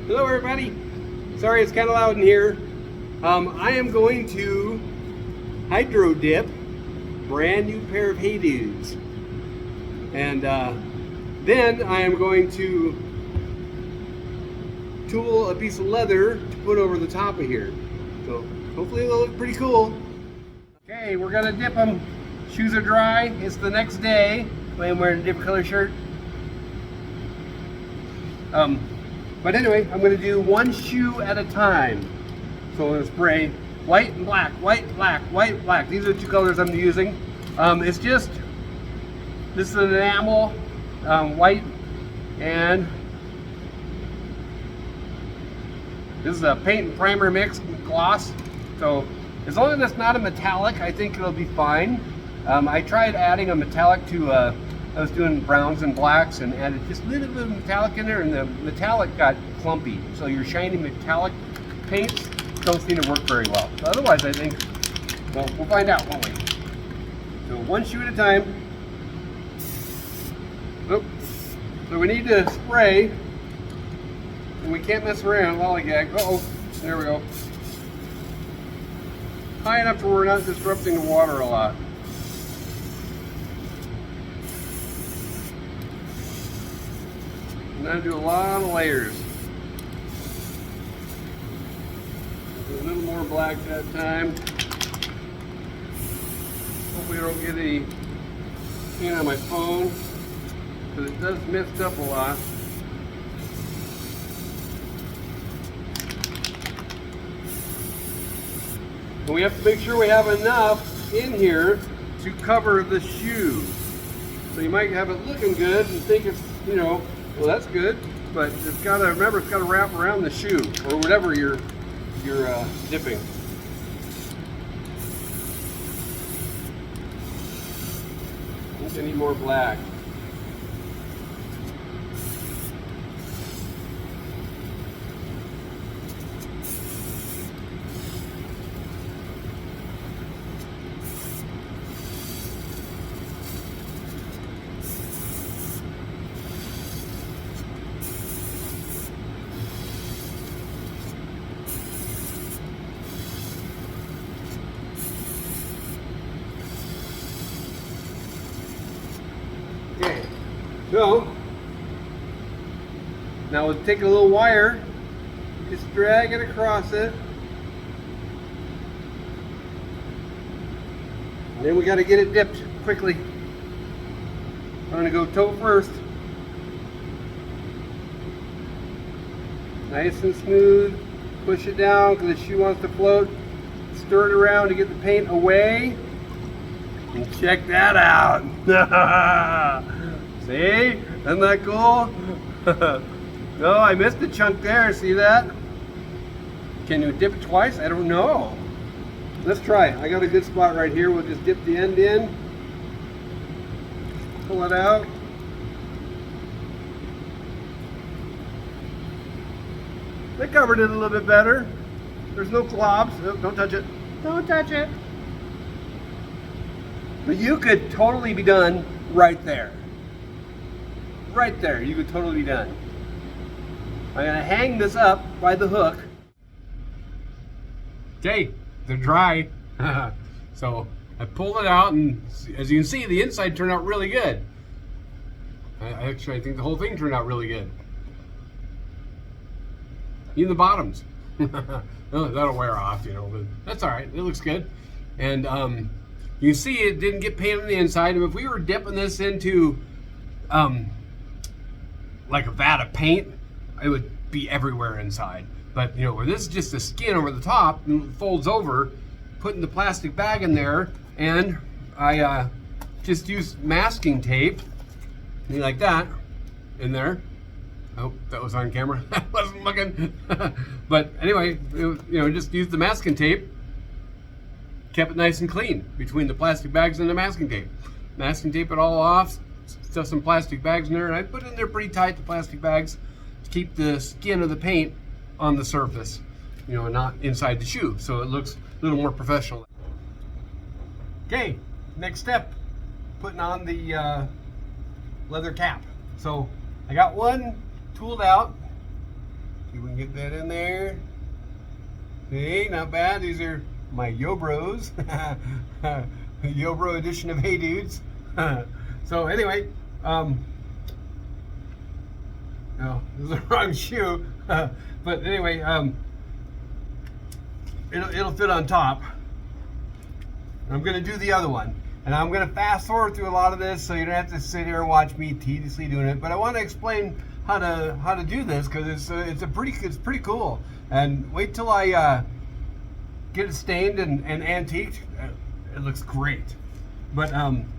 Hello everybody. Sorry it's kind of loud in here. I am going to hydro dip brand new pair of Hey Dudes. And then I am going to tool a piece of leather to put over the top of here. So hopefully it'll look pretty cool. Okay, we're gonna dip them. Shoes are dry. It's the next day. I'm wearing a different color shirt. But anyway, I'm going to do one shoe at a time. So I'm going to spray white and black, white, black, white, black. These are the two colors I'm using. It's just, this is an enamel, white, and this is a paint and primer mix gloss. So as long as it's not a metallic, I think it'll be fine. I tried adding a metallic to I was doing browns and blacks and added just a little bit of metallic in there, and the metallic got clumpy. So your shiny metallic paints don't seem to work very well. So otherwise, I think, well, we'll find out, won't we? So one shoe at a time. Oh, so we need to spray, and we can't mess around, lollygag. Uh-oh, there we go. High enough to where we're not disrupting the water a lot. I'm going to do a lot of layers. A little more black that time. Hopefully I don't get any paint on my phone, because it does mist up a lot. And we have to make sure we have enough in here to cover the shoe. So you might have it looking good and think it's, you know, well, that's good, but it's got to, remember, it's got to wrap around the shoe or whatever you're dipping. I think I need more black. Okay, so now we'll take a little wire, just drag it across it, and then we got to get it dipped quickly. I'm going to go toe first. Nice and smooth. Push it down because the shoe wants to float. Stir it around to get the paint away. And check that out. See? Isn't that cool? No, I missed a chunk there. See that? Can you dip it twice? I don't know. Let's try. I got a good spot right here. We'll just dip the end in. Pull it out. They covered it a little bit better. There's no globs. Oh, don't touch it. Don't touch it. But you could totally be done right there. Right there, you could totally be done. I'm gonna hang this up by the hook. Okay, they're dry. So I pulled it out, and as you can see, the inside turned out really good. I think the whole thing turned out really good. Even the bottoms. That'll wear off, you know, but that's all right. It looks good. And you can see it didn't get paint on the inside. And if we were dipping this into like a vat of paint, it would be everywhere inside. But you know, where this is just the skin over the top and it folds over, putting the plastic bag in there, and I just used masking tape, like that, in there. Oh, that was on camera. I wasn't looking. But anyway, you know, just used the masking tape. Kept it nice and clean between the plastic bags and the masking tape. Masking tape it all off, stuff some plastic bags in there, and I put it in there pretty tight, the plastic bags, to keep the skin of the paint on the surface, you know, not inside the shoe, so it looks a little more professional. Okay, next step, putting on the leather cap. So I got one tooled out, See if we can get that in there. See, not bad. These are my Yobros. Yobro edition of Hey Dudes. So anyway, no, this is the wrong shoe. But anyway, it'll fit on top. I'm gonna do the other one, and I'm gonna fast forward through a lot of this, so you don't have to sit here and watch me tediously doing it. But I want to explain how to do this, because it's pretty cool. And wait till I get it stained and antiqued. It looks great. But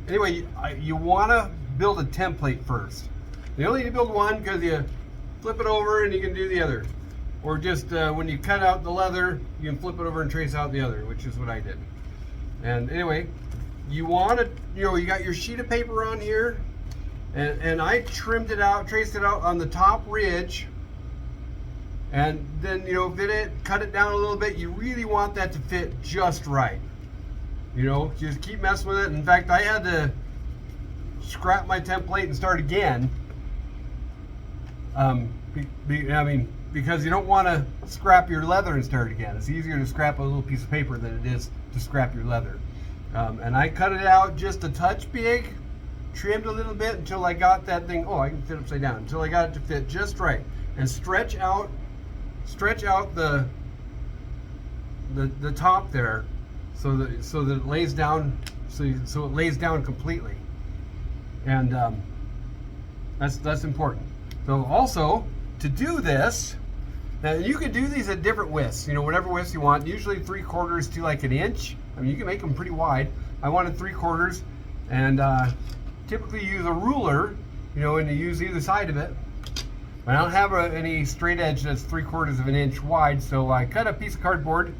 anyway, you want to build a template first. You only need to build one, because you flip it over and you can do the other. Or just when you cut out the leather, you can flip it over and trace out the other, which is what I did. And anyway, you want to, you got your sheet of paper on here, and I trimmed it out, traced it out on the top ridge, and then fit it, cut it down a little bit. You really want that to fit just right. Just keep messing with it. In fact, I had to scrap my template and start again. Because you don't want to scrap your leather and start again. It's easier to scrap a little piece of paper than it is to scrap your leather. And I cut it out just a touch big, trimmed a little bit until I got that thing. Oh, I can fit upside down until I got it to fit just right, and stretch out the top there, so that it lays down, so it lays down completely. And that's important. So also, to do this, now you can do these at different widths, whatever widths you want. Usually 3/4 to like 1 inch. You can make them pretty wide. I wanted 3/4, and typically use a ruler, and you use either side of it. But I don't have any straight edge that's 3/4 of an inch wide, so I cut a piece of cardboard.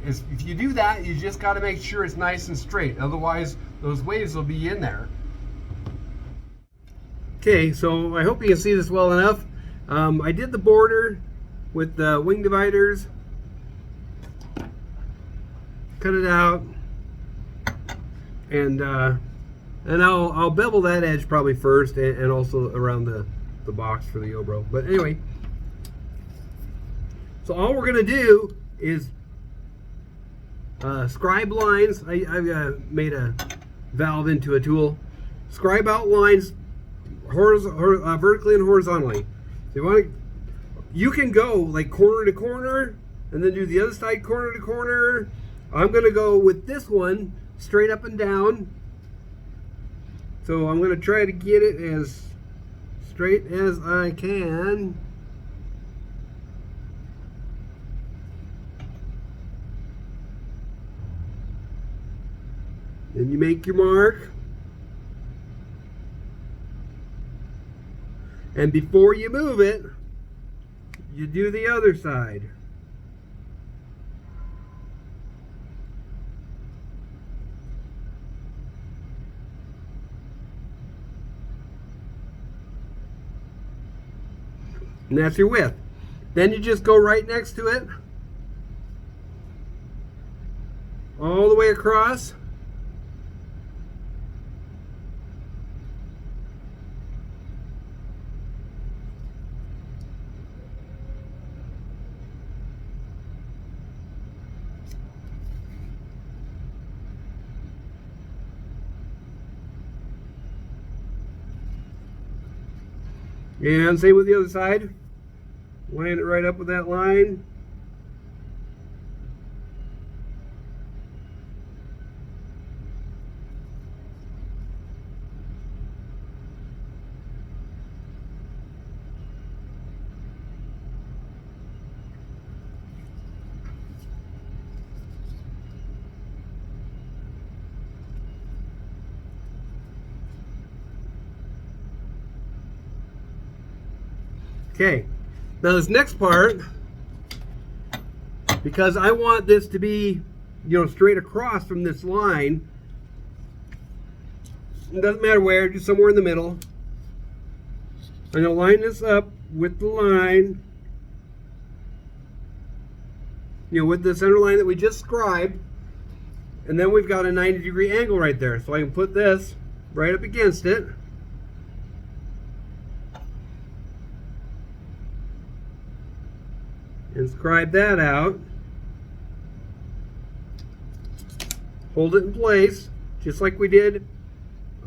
If you do that, you just got to make sure it's nice and straight. Otherwise, those waves will be in there. Okay, so I hope you can see this well enough. I did the border with the wing dividers. Cut it out, and I'll bevel that edge probably first, and also around the box for the Yobro. But anyway, so all we're gonna do is scribe lines. I've made a valve into a tool. Scribe out lines vertically and horizontally. So you can go like corner to corner, and then do the other side corner to corner. I'm gonna go with this one straight up and down. So I'm gonna try to get it as straight as I can. Then you make your mark. And before you move it, you do the other side. And that's your width. Then you just go right next to it, all the way across. And same with the other side. Line it right up with that line. Okay, now this next part, because I want this to be, straight across from this line, it doesn't matter where, just somewhere in the middle. I'm going to line this up with the line, with the center line that we just scribed, and then we've got a 90-degree angle right there. So I can put this right up against it. and scribe that out. Hold it in place, just like we did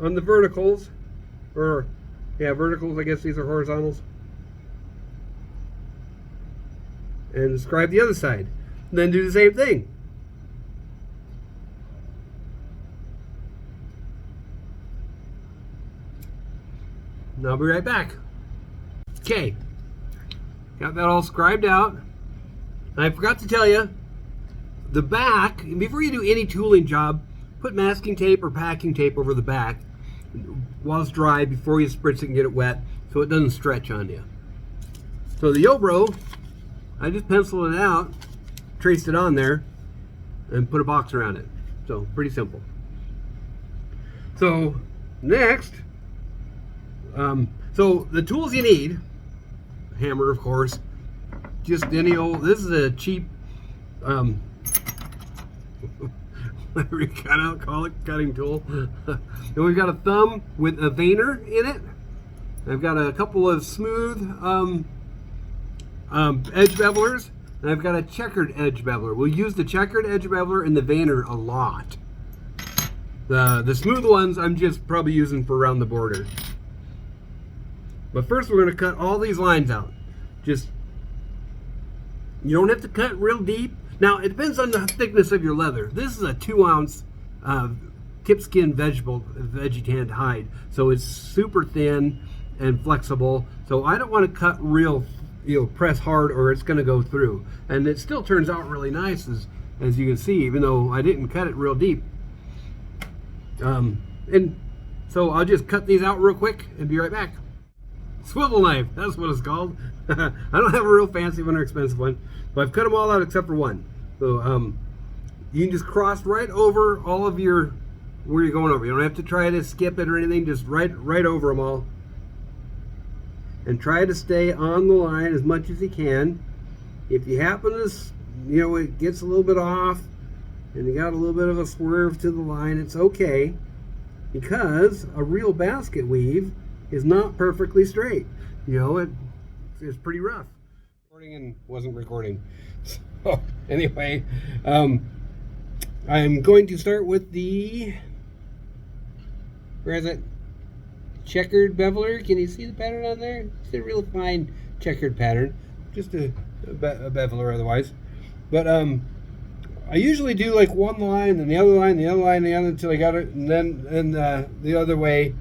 on the verticals. Or, yeah, verticals, I guess these are horizontals. And scribe the other side. And then do the same thing. And I'll be right back. Okay, got that all scribed out. And I forgot to tell you, the back, before you do any tooling job, put masking tape or packing tape over the back while it's dry before you spritz it and get it wet so it doesn't stretch on you. So the Yobro, I just penciled it out, traced it on there, and put a box around it. So pretty simple. So next, so the tools you need, hammer of course, just any old, this is a cheap, whatever you cut out, call it, cutting tool. And we've got a thumb with a veiner in it. I've got a couple of smooth edge bevelers, and I've got a checkered edge beveler. We'll use the checkered edge beveler and the veiner a lot. The smooth ones I'm just probably using for around the border. But first we're going to cut all these lines out. Just, you don't have to cut real deep. Now it depends on the thickness of your leather. This is a 2-ounce tip skin veggie tanned hide, so it's super thin and flexible. So I don't want to cut real, press hard, or it's going to go through. And it still turns out really nice, as you can see, even though I didn't cut it real deep. And so I'll just cut these out real quick and be right back. Swivel knife, that's what it's called. I don't have a real fancy one or expensive one, but I've cut them all out except for one. So you can just cross right over all of your, where you're going over. You don't have to try to skip it or anything, just right over them all. And try to stay on the line as much as you can. If you happen to, it gets a little bit off and you got a little bit of a swerve to the line, it's okay, because a real basket weave is not perfectly straight. It's pretty rough. Recording and wasn't recording. So anyway, I'm going to start with the, where is it? Checkered beveler. Can you see the pattern on there? It's a real fine checkered pattern. Just a beveler otherwise. But I usually do like one line, then the other line, the other line, the other, until I got it, and then the other way,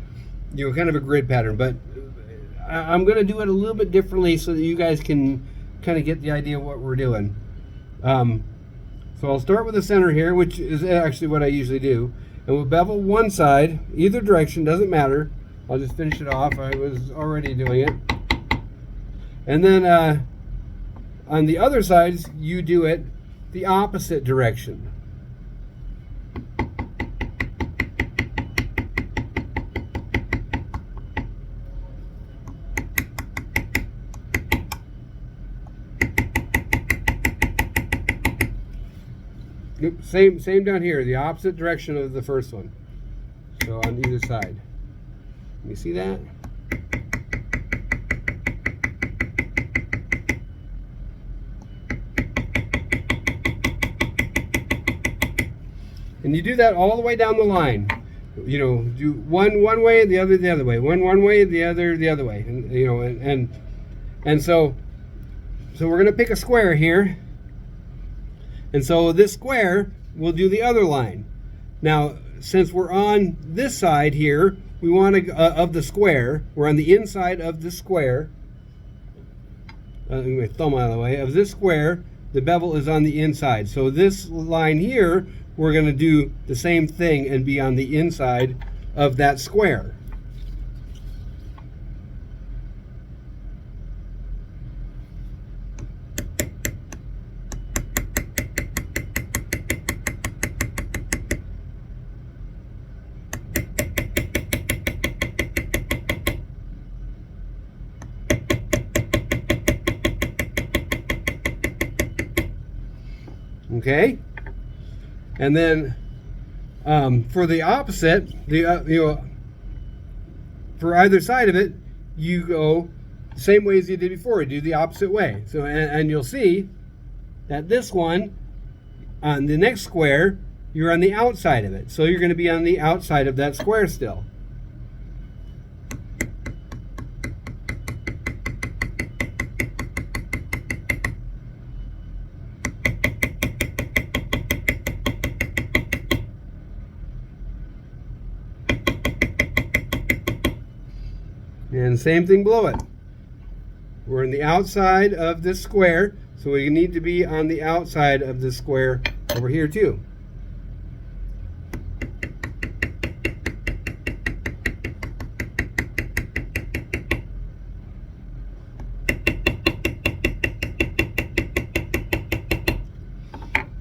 kind of a grid pattern. But I'm going to do it a little bit differently so that you guys can kind of get the idea of what we're doing. So I'll start with the center here, which is actually what I usually do. And we'll bevel one side, either direction, doesn't matter. I'll just finish it off. I was already doing it. And then on the other sides, you do it the opposite direction. Same down here, the opposite direction of the first one. So on either side. You see that? And you do that all the way down the line. Do one way, the other way. One way, the other way. And so we're going to pick a square here. And so this square, we'll do the other line. Now, since we're on this side here, we want to, of the square, we're on the inside of the square. My thumb out of the way. Of this square, the bevel is on the inside. So this line here, we're going to do the same thing and be on the inside of that square. Okay, and then for the opposite, for either side of it, you go same way as you did before. You do the opposite way. So, and you'll see that this one, on the next square, you're on the outside of it. So you're going to be on the outside of that square still. And same thing below it. We're on the outside of this square, so we need to be on the outside of this square over here too.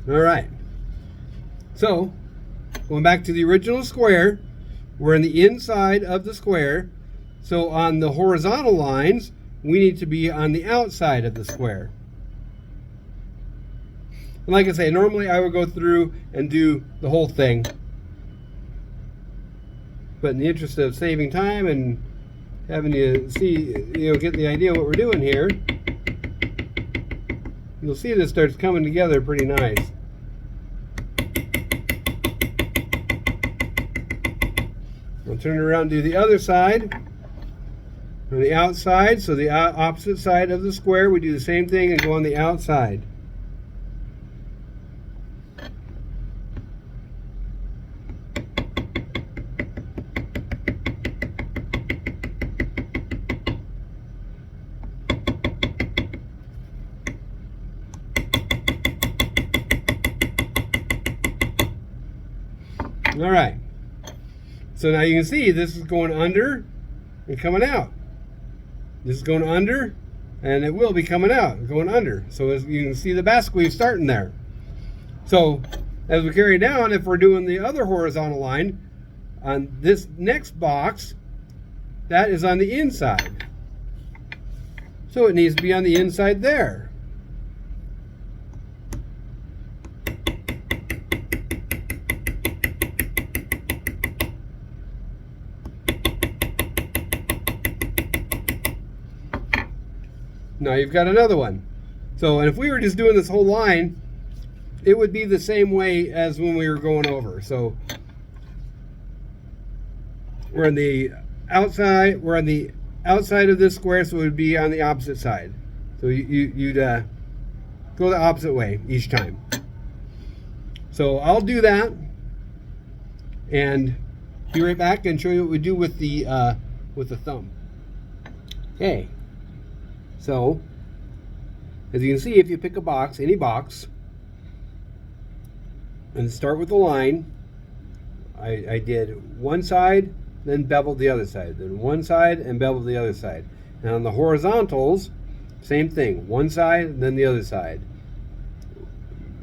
All right. So, going back to the original square, we're on the inside of the square. So on the horizontal lines, we need to be on the outside of the square. And like I say, normally I would go through and do the whole thing. But in the interest of saving time and having you see, get the idea what we're doing here, you'll see this starts coming together pretty nice. I'll turn it around and do the other side. On the outside, so the opposite side of the square, we do the same thing and go on the outside. All right. So now you can see this is going under and coming out. This is going under, and it will be coming out, going under. So as you can see the basket weave starting there. So as we carry down, if we're doing the other horizontal line, on this next box, that is on the inside. So it needs to be on the inside there. Now you've got another one. So, and if we were just doing this whole line, it would be the same way as when we were going over. So we're on the outside of this square, so it would be on the opposite side. So you'd go the opposite way each time. So I'll do that and be right back and show you what we do with the thumb. Okay. So, as you can see, if you pick a box, any box, and start with the line, I did one side, then beveled the other side, then one side and beveled the other side. And on the horizontals, same thing, one side, then the other side.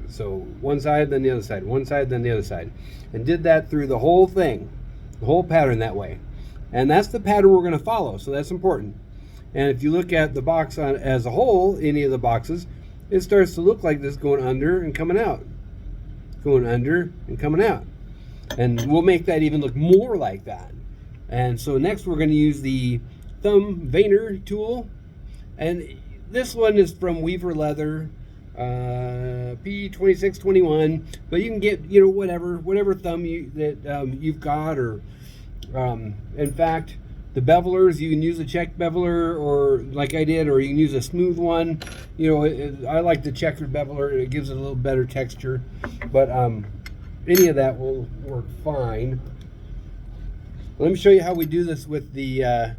So one side, then the other side, one side, then the other side. And did that through the whole thing, the whole pattern that way. And that's the pattern we're going to follow, so that's important. And if you look at the box as a whole, any of the boxes, it starts to look like this going under and coming out. Going under and coming out. And we'll make that even look more like that. And so next we're going to use the thumb veiner tool. And this one is from Weaver Leather, P2621. But you can get, whatever thumb you've got, or in fact, the bevelers, you can use a check beveler, or like I did, or you can use a smooth one. I like the checkered beveler. It gives it a little better texture. But any of that will work fine. Let me show you how we do this with the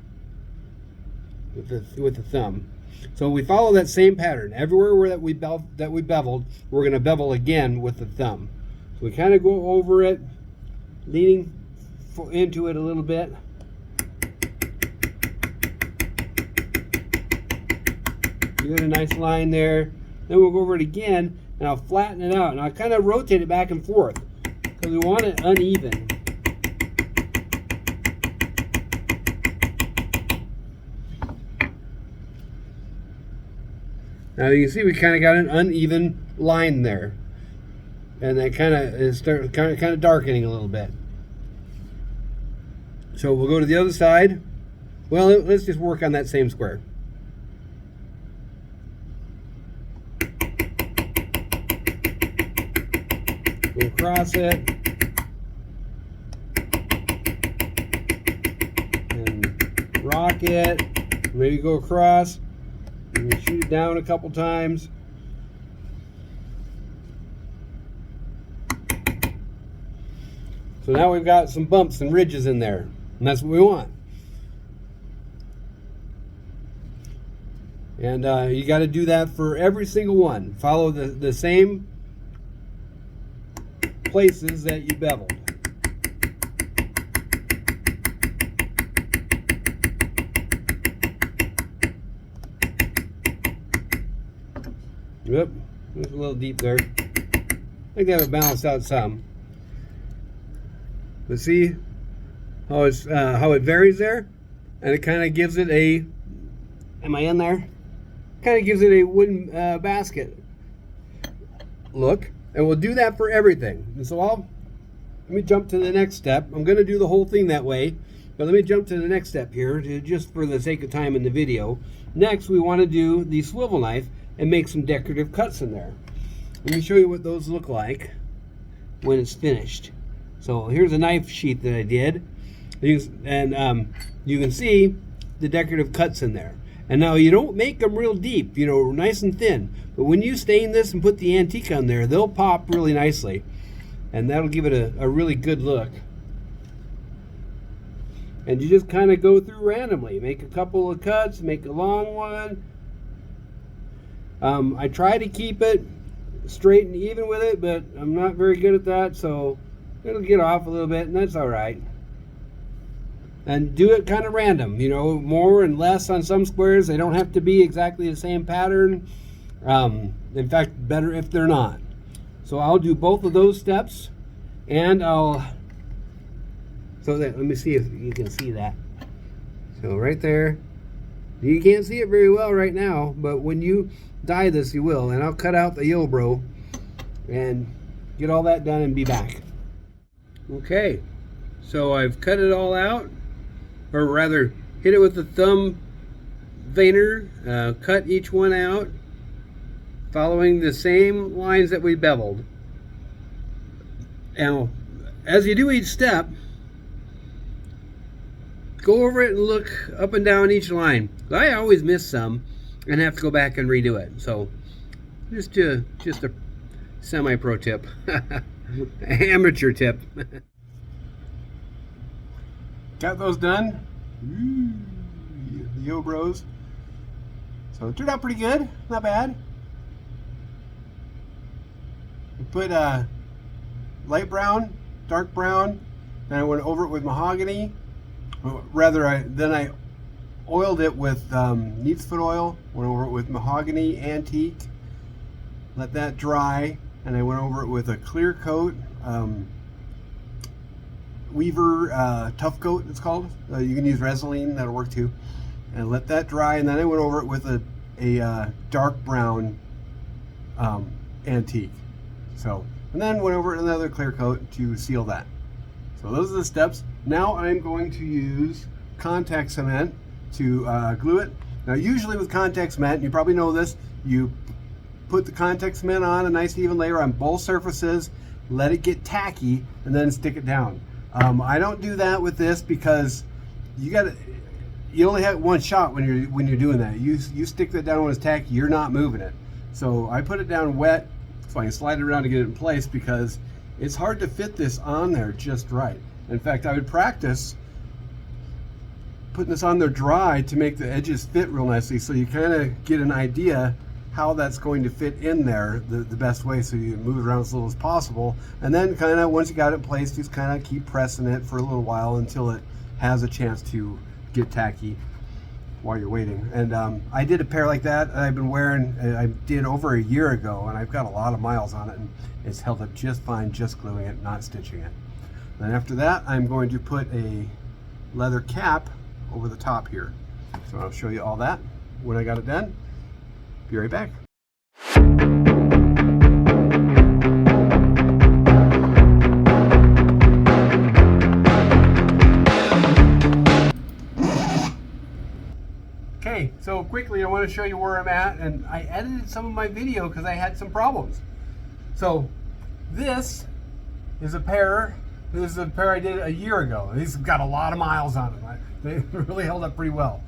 thumb. So we follow that same pattern. Everywhere that we beveled, we're going to bevel again with the thumb. So we kind of go over it, leaning into it a little bit. You got a nice line there. Then we'll go over it again, and I'll flatten it out, and I'll kind of rotate it back and forth because we want it uneven. Now you can see we kind of got an uneven line there, and that kind of darkening a little bit. So we'll go to the other side. Well, let's just work on that same square. Go across it. And rock it. Maybe go across. And shoot it down a couple times. So now we've got some bumps and ridges in there. And that's what we want. And you got to do that for every single one. Follow the same places that you beveled. Yep, it's a little deep there. I think I have it balanced out some. But see how it's how it varies there, and it kind of gives it a. Am I in there? Kind of gives it a wooden basket look, and we'll do that for everything. And so let me jump to the next step. I'm going to do the whole thing that way, but let me jump to the next step here, just for the sake of time in the video. Next, we want to do the swivel knife and make some decorative cuts in there. Let me show you what those look like when it's finished. So here's a knife sheath that I did, and you can see the decorative cuts in there. And now you don't make them real deep, you know, nice and thin. But when you stain this and put the antique on there, they'll pop really nicely. And that'll give it a really good look. And you just kind of go through randomly. Make a couple of cuts, make a long one. I try to keep it straight and even with it, but I'm not very good at that, so it'll get off a little bit, and that's all right. And do it kind of random, you know, more and less on some squares. They don't have to be exactly the same pattern. In fact, better if they're not. So I'll do both of those steps, and let me see if you can see that. So right there, you can't see it very well right now, but when you dye this, you will. And I'll cut out the Yobro and get all that done and be back. Okay, so I've cut it all out. Or rather, hit it with the thumb veiner, cut each one out, following the same lines that we beveled. Now, as you do each step, go over it and look up and down each line. I always miss some and have to go back and redo it. So, just a semi-pro tip, amateur tip. Got those done. The Yobros. So it turned out pretty good. Not bad. I put light brown, dark brown. Then I went over it with mahogany. Then I oiled it with neat's foot oil. Went over it with mahogany antique. Let that dry, and I went over it with a clear coat. Weaver tough coat, it's called. You can use Resolene, that'll work too. And let that dry, and then I went over it with a dark brown antique. So, and then went over it with another clear coat to seal that. So those are the steps. Now I'm going to use contact cement to glue it. Now usually with contact cement, you probably know this, you put the contact cement on a nice even layer on both surfaces, let it get tacky, and then stick it down. I don't do that with this because you only have one shot when you're doing that. You stick that down when it's tacky, you're not moving it. So I put it down wet so I can slide it around to get it in place, because it's hard to fit this on there just right. In fact, I would practice putting this on there dry to make the edges fit real nicely, so you kind of get an idea how that's going to fit in there the best way, so you move it around as little as possible. And then kind of once you got it placed, just kind of keep pressing it for a little while until it has a chance to get tacky while you're waiting. And I did a pair like that I've been wearing, I did over a year ago, and I've got a lot of miles on it, and it's held up just fine just gluing it, not stitching it. Then after that, I'm going to put a leather cap over the top here. So I'll show you all that when I got it done. Be right back. Okay, so quickly I want to show you where I'm at, and I edited some of my video because I had some problems. So this is a pair. This is a pair I did a year ago. These have got a lot of miles on them. They really held up pretty well.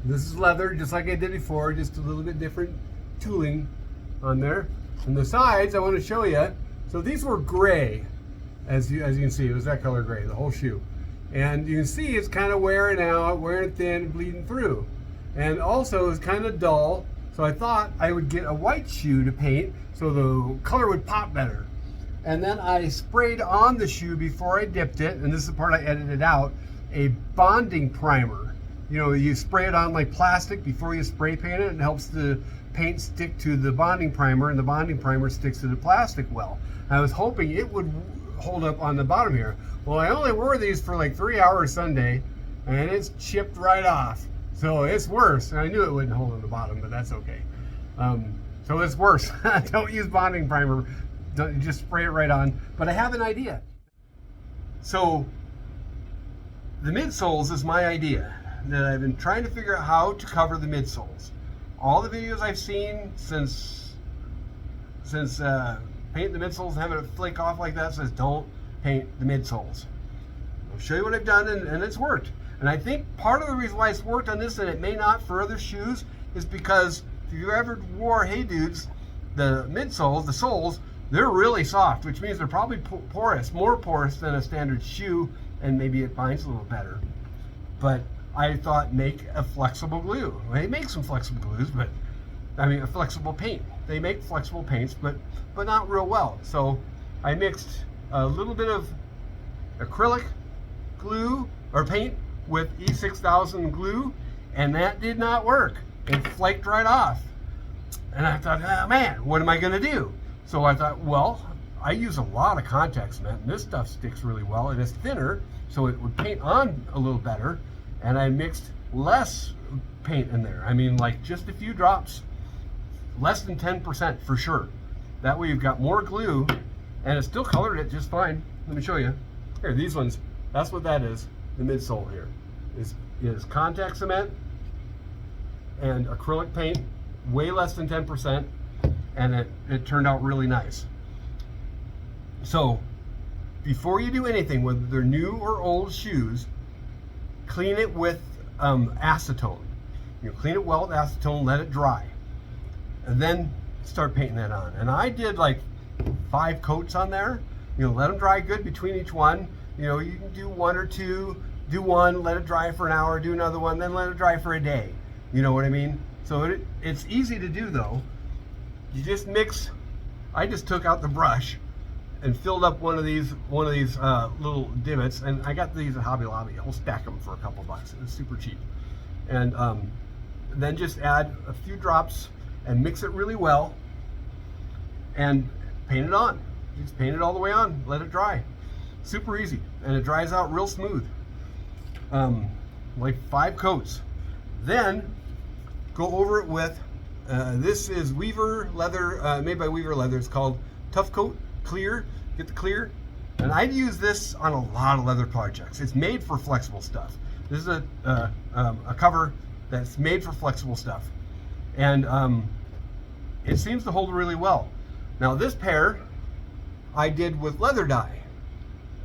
This is leather, just like I did before, just a little bit different tooling on there. And the sides, I want to show you. So these were gray, as you can see. It was that color gray, the whole shoe. And you can see it's kind of wearing out, wearing thin, bleeding through. And also it's kind of dull. So I thought I would get a white shoe to paint so the color would pop better. And then I sprayed on the shoe before I dipped it, and this is the part I edited out, a bonding primer. You know, you spray it on like plastic before you spray paint it. It helps the paint stick to the bonding primer, and the bonding primer sticks to the plastic well. I was hoping it would hold up on the bottom here. Well, I only wore these for like 3 hours Sunday, and it's chipped right off. So it's worse. And I knew it wouldn't hold on the bottom, but that's okay. So it's worse. Don't use bonding primer. Don't, just spray it right on. But I have an idea. So the midsoles is my idea. That I've been trying to figure out how to cover the midsoles. All the videos I've seen since painting the midsoles and having it flake off like that says don't paint the midsoles. I'll show you what I've done, and it's worked. And I think part of the reason why it's worked on this and it may not for other shoes is because if you ever wore Hey Dudes, the midsoles, the soles, they're really soft, which means they're probably porous, more porous than a standard shoe, and maybe it binds a little better. But I thought make a flexible glue. Well, they make some flexible glues, but I mean a flexible paint. They make flexible paints, but not real well. So I mixed a little bit of acrylic glue or paint with E6000 glue, and that did not work. It flaked right off. And I thought, oh man, what am I gonna do? So I thought, well, I use a lot of contact cement, and this stuff sticks really well, and it's thinner, so it would paint on a little better. And I mixed less paint in there. I mean, like just a few drops, less than 10% for sure. That way you've got more glue, and it still colored it just fine. Let me show you. Here, these ones, that's what that is. The midsole here is contact cement and acrylic paint, way less than 10%, and it turned out really nice. So before you do anything, whether they're new or old shoes, clean it with acetone. You clean it well with acetone, let it dry, and then start painting that on. And I did like 5 coats on there. You know, let them dry good between each one. You know, you can do 1 or 2, do one, let it dry for an hour, do another one, then let it dry for a day. You know what I mean? So it's easy to do though. You just mix. I just took out the brush and filled up one of these little divots, and I got these at Hobby Lobby. I'll stack them for a couple bucks. It's super cheap. And then just add a few drops and mix it really well and paint it on. Just paint it all the way on, let it dry. Super easy, and it dries out real smooth. Like 5 coats. Then go over it with this is Weaver leather, made by Weaver Leather. It's called Tough Coat Clear. Get the clear. And I'd use this on a lot of leather projects. It's made for flexible stuff. This is a cover that's made for flexible stuff, and it seems to hold really well. Now this pair I did with leather dye,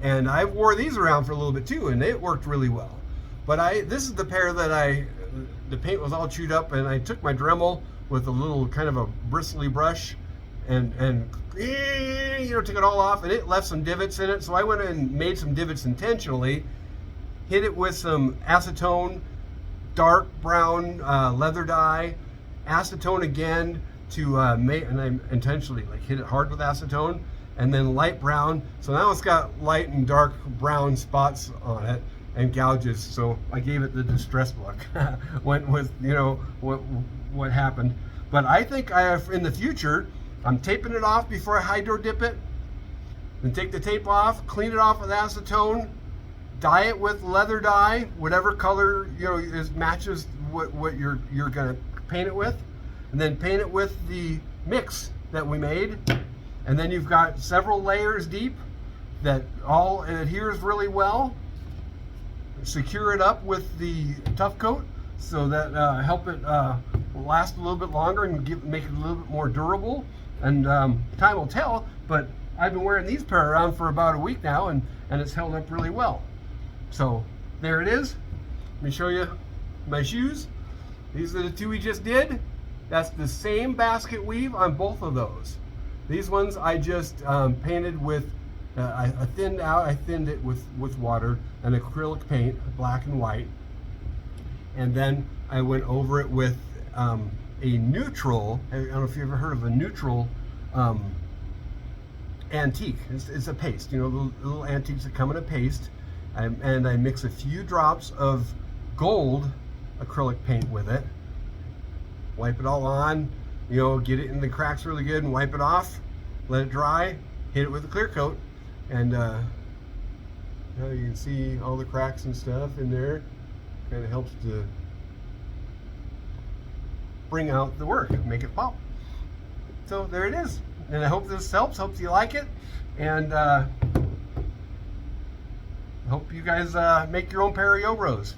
and I wore these around for a little bit too, and it worked really well. But this is the pair that the paint was all chewed up, and I took my Dremel with a little kind of a bristly brush and you know, took it all off, and it left some divots in it. So I went and made some divots intentionally, hit it with some acetone, dark brown leather dye, acetone again to make, and I intentionally like hit it hard with acetone, and then light brown. So now it's got light and dark brown spots on it and gouges. So I gave it the distress look. Went with, you know, what happened. But I think in the future, I'm taping it off before I hydro dip it. Then take the tape off, clean it off with acetone, dye it with leather dye, whatever color, you know, matches what you're gonna paint it with, and then paint it with the mix that we made. And then you've got several layers deep that all adheres really well. Secure it up with the Tough Coat so that help it last a little bit longer and make it a little bit more durable. And time will tell, but I've been wearing these pair around for about a week now, and it's held up really well. So there it is. Let me show you my shoes. These are the two we just did. That's the same basket weave on both of those. These ones I just painted with, I thinned it with water and acrylic paint, black and white. And then I went over it with a neutral, I don't know if you've ever heard of a neutral antique. It's a paste, you know, the little antiques that come in a paste. And I mix a few drops of gold acrylic paint with it. Wipe it all on, you know, get it in the cracks really good and wipe it off. Let it dry, hit it with a clear coat, and you know, you can see all the cracks and stuff in there. Kind of helps to bring out the work, make it pop. So there it is. And I hope this helps. Hope you like it. And hope you guys make your own pair of Yobros.